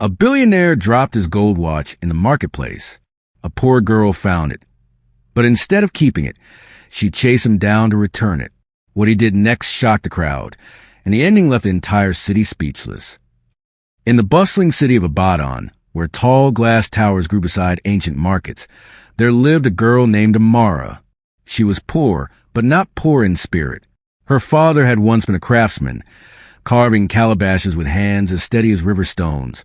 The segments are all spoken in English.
A billionaire dropped his gold watch in the marketplace. A poor girl found it. But instead of keeping it, she chased him down to return it. What he did next shocked the crowd, and the ending left the entire city speechless. In the bustling city of Ibadan, where tall glass towers grew beside ancient markets, there lived a girl named Amara. She was poor, but not poor in spirit. Her father had once been a craftsman, carving calabashes with hands as steady as river stones.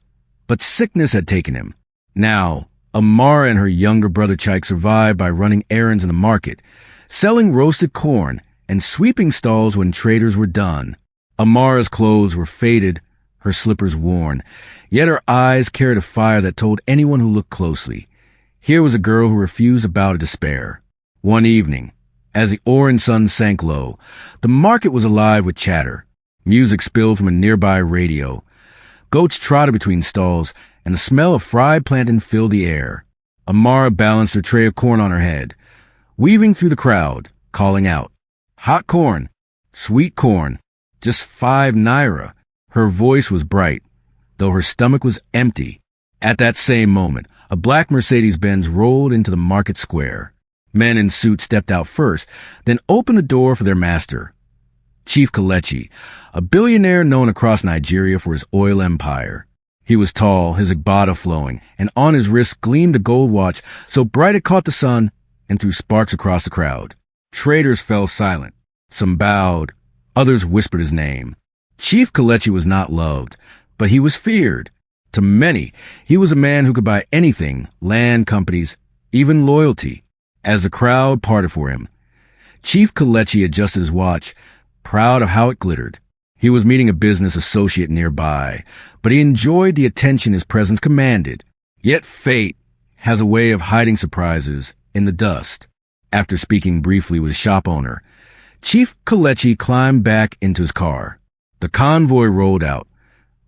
But sickness had taken him. Now, Amara and her younger brother Chaik survived by running errands in the market, selling roasted corn, and sweeping stalls when traders were done. Amara's clothes were faded, her slippers worn, yet her eyes carried a fire that told anyone who looked closely. Here was a girl who refused to bow to despair. One evening, as the orange sun sank low, the market was alive with chatter. Music spilled from a nearby radio. Goats trotted between stalls, and the smell of fried plantain filled the air. Amara balanced her tray of corn on her head, weaving through the crowd, calling out, "Hot corn, sweet corn, just 5 naira." Her voice was bright, though her stomach was empty. At that same moment, a black Mercedes-Benz rolled into the market square. Men in suits stepped out first, then opened the door for their master, Chief Kelechi, a billionaire known across Nigeria for his oil empire. He was tall, his agbada flowing, and on his wrist gleamed a gold watch so bright it caught the sun and threw sparks across the crowd. Traders fell silent. Some bowed, others whispered his name. Chief Kelechi was not loved, but he was feared. To many, he was a man who could buy anything, land, companies, even loyalty. As the crowd parted for him, Chief Kelechi adjusted his watch, proud of how it glittered. He was meeting a business associate nearby, but he enjoyed the attention his presence commanded. Yet fate has a way of hiding surprises in the dust. After speaking briefly with the shop owner, Chief Kelechi climbed back into his car. The convoy rolled out,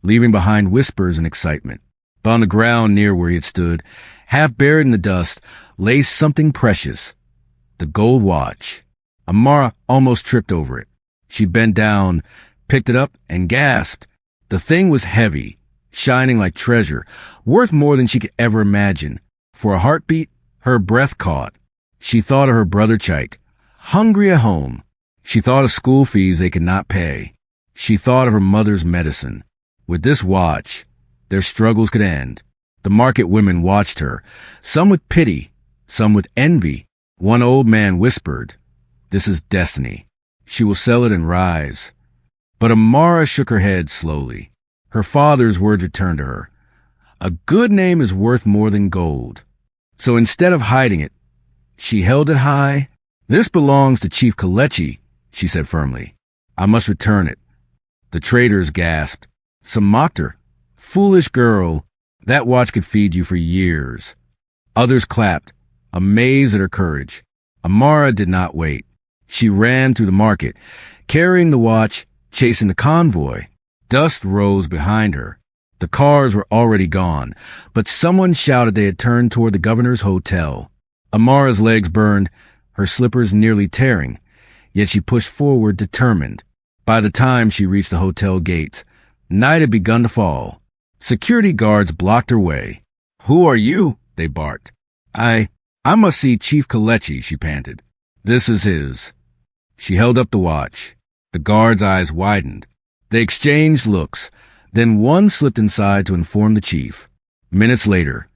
leaving behind whispers and excitement. But on the ground near where he had stood, half buried in the dust, lay something precious. The gold watch. Amara almost tripped over it. She bent down, picked it up, and gasped. The thing was heavy, shining like treasure, worth more than she could ever imagine. For a heartbeat, her breath caught. She thought of her brother Chaik, hungry at home. She thought of school fees they could not pay. She thought of her mother's medicine. With this watch, their struggles could end. The market women watched her, some with pity, some with envy. One old man whispered, "This is destiny. She will sell it and rise." But Amara shook her head slowly. Her father's words returned to her. A good name is worth more than gold. So instead of hiding it, she held it high. "This belongs to Chief Kelechi," she said firmly. "I must return it." The traders gasped. Some mocked her. "Foolish girl, that watch could feed you for years." Others clapped, amazed at her courage. Amara did not wait. She ran through the market, carrying the watch, chasing the convoy. Dust rose behind her. The cars were already gone, but someone shouted they had turned toward the governor's hotel. Amara's legs burned, her slippers nearly tearing, yet she pushed forward determined. By the time she reached the hotel gates, night had begun to fall. Security guards blocked her way. "Who are you?" they barked. I must see Chief Kelechi," she panted. "This is his." She held up the watch. The guards' eyes widened. They exchanged looks. Then one slipped inside to inform the chief. Minutes later,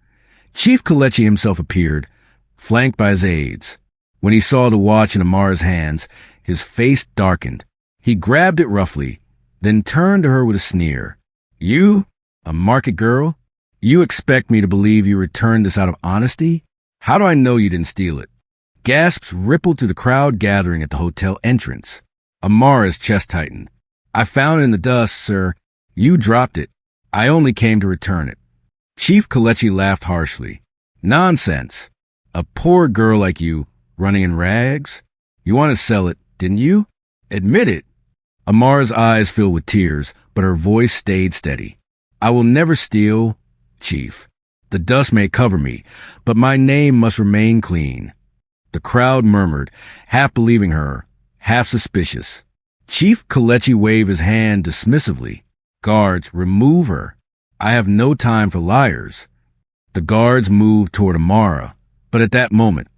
Chief Kelechi himself appeared, flanked by his aides. When he saw the watch in Amara's hands, his face darkened. He grabbed it roughly, then turned to her with a sneer. "You, a market girl? You expect me to believe you returned this out of honesty? How do I know you didn't steal it?" Gasps rippled through the crowd gathering at the hotel entrance. Amara's chest tightened. "I found it in the dust, sir. You dropped it. I only came to return it." Chief Kelechi laughed harshly. "Nonsense. A poor girl like you, running in rags? You want to sell it, didn't you? Admit it." Amara's eyes filled with tears, but her voice stayed steady. "I will never steal, Chief. The dust may cover me, but my name must remain clean." The crowd murmured, half believing her, half suspicious. Chief Kelechi waved his hand dismissively. "Guards, remove her." I have no time for liars. The guards moved toward Amara, but at that moment,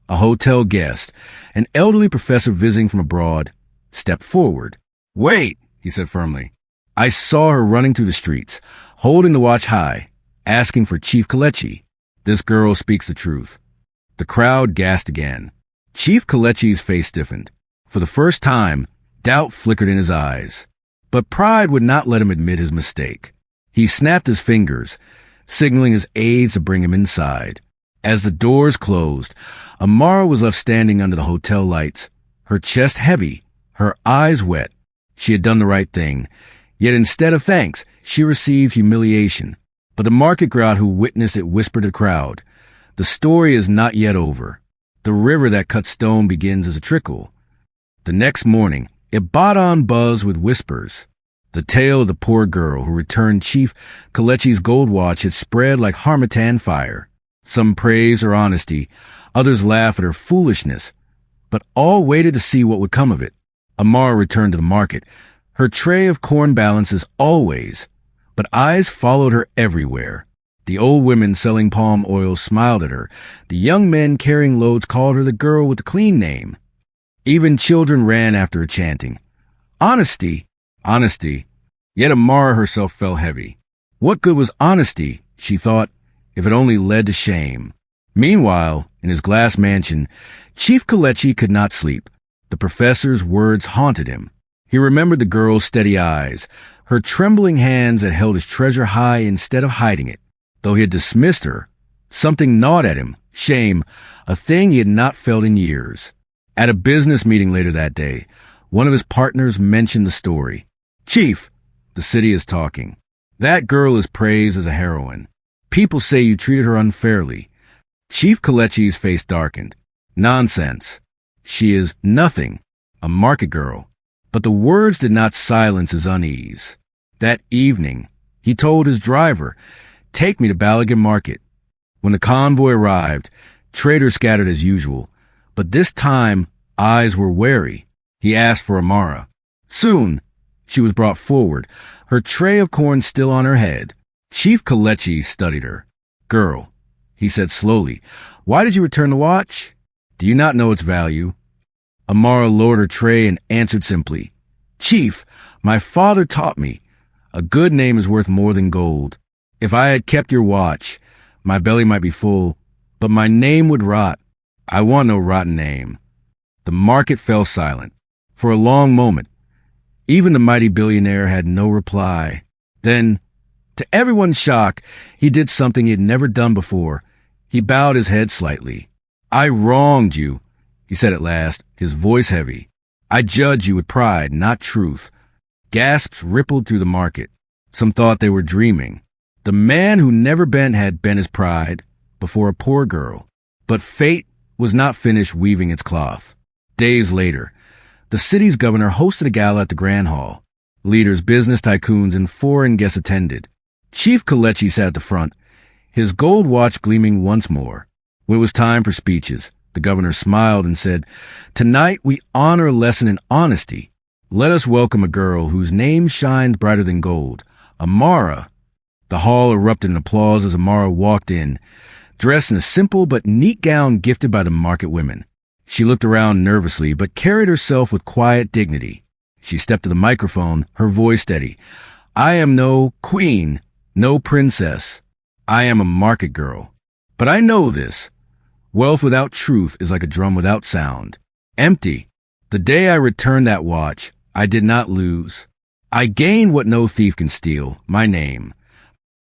a hotel guest, an elderly professor visiting from abroad, stepped forward. "Wait," he said firmly. "I saw her running through the streets, holding the watch high, asking for Chief Kelechi. This girl speaks the truth." The crowd gasped again. Chief Kelechi's face stiffened. For the first time, doubt flickered in his eyes. But pride would not let him admit his mistake. He snapped his fingers, signaling his aides to bring him inside. As the doors closed, Amara was left standing under the hotel lights, her chest heavy, her eyes wet. She had done the right thing. Yet instead of thanks, she received humiliation. But the market crowd who witnessed it whispered to the crowd, "The story is not yet over. The river that cuts stone begins as a trickle." The next morning, Ibadan buzzed with whispers. The tale of the poor girl who returned Chief Kelechi's gold watch had spread like harmattan fire. Some praised her honesty, others laughed at her foolishness, but all waited to see what would come of it. Amara returned to the market, her tray of corn balanced as always, but eyes followed her everywhere. The old women selling palm oil smiled at her. The young men carrying loads called her the girl with the clean name. Even children ran after her chanting, "Honesty, honesty." Yet Amara herself felt heavy. What good was honesty, she thought, if it only led to shame? Meanwhile, in his glass mansion, Chief Kelechi could not sleep. The professor's words haunted him. He remembered the girl's steady eyes, her trembling hands that held his treasure high instead of hiding it. Though he had dismissed her, something gnawed at him, shame, a thing he had not felt in years. At a business meeting later that day, one of his partners mentioned the story. "Chief, the city is talking. That girl is praised as a heroine. People say you treated her unfairly." Chief Kelechi's face darkened. "Nonsense. She is nothing, a market girl." But the words did not silence his unease. That evening, he told his driver, "Take me to Balogun Market." When the convoy arrived, traders scattered as usual, but this time eyes were wary. He asked for Amara. Soon, she was brought forward, her tray of corn still on her head. Chief Kelechi studied her. "Girl," he said slowly, "why did you return the watch? Do you not know its value?" Amara lowered her tray and answered simply, "Chief, my father taught me, a good name is worth more than gold. If I had kept your watch, my belly might be full, but my name would rot. I want no rotten name." The market fell silent. For a long moment, even the mighty billionaire had no reply. Then, to everyone's shock, he did something he had never done before. He bowed his head slightly. "I wronged you," he said at last, his voice heavy. "I judge you with pride, not truth." Gasps rippled through the market. Some thought they were dreaming. The man who never bent had bent his pride before a poor girl. But fate was not finished weaving its cloth. Days later, the city's governor hosted a gala at the Grand Hall. Leaders, business tycoons, and foreign guests attended. Chief Kelechi sat at the front, his gold watch gleaming once more. When it was time for speeches, the governor smiled and said, "Tonight we honor a lesson in honesty. Let us welcome a girl whose name shines brighter than gold, Amara." The hall erupted in applause as Amara walked in, dressed in a simple but neat gown gifted by the market women. She looked around nervously, but carried herself with quiet dignity. She stepped to the microphone, her voice steady. "I am no queen, no princess. I am a market girl. But I know this. Wealth without truth is like a drum without sound. Empty. The day I returned that watch, I did not lose. I gained what no thief can steal, my name."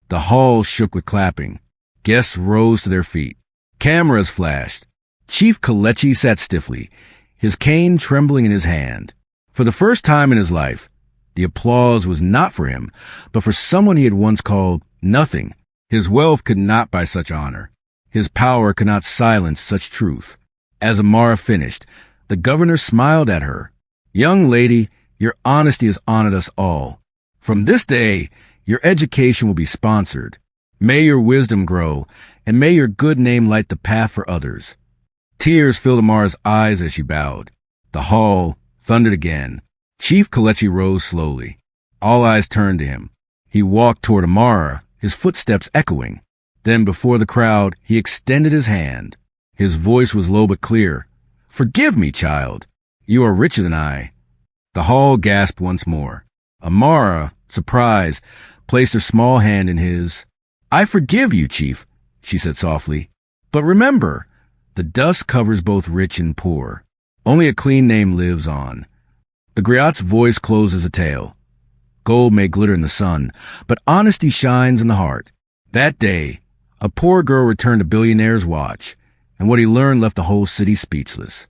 The hall shook with clapping. Guests rose to their feet. Cameras flashed. Chief Kelechi sat stiffly, his cane trembling in his hand. For the first time in his life, the applause was not for him, but for someone he had once called nothing. His wealth could not buy such honor. His power could not silence such truth. As Amara finished, the governor smiled at her. "Young lady, your honesty has honored us all. From this day, your education will be sponsored. May your wisdom grow, and may your good name light the path for others." Tears filled Amara's eyes as she bowed. The hall thundered again. Chief Kelechi rose slowly. All eyes turned to him. He walked toward Amara, his footsteps echoing. Then, before the crowd, he extended his hand. His voice was low but clear. "Forgive me, child. You are richer than I." The hall gasped once more. Amara, surprised, placed her small hand in his. "I forgive you, Chief," she said softly. "But remember, the dust covers both rich and poor. Only a clean name lives on." The griot's voice closed as a tale. Gold may glitter in the sun, but honesty shines in the heart. That day, a poor girl returned a billionaire's watch, and what he learned left the whole city speechless.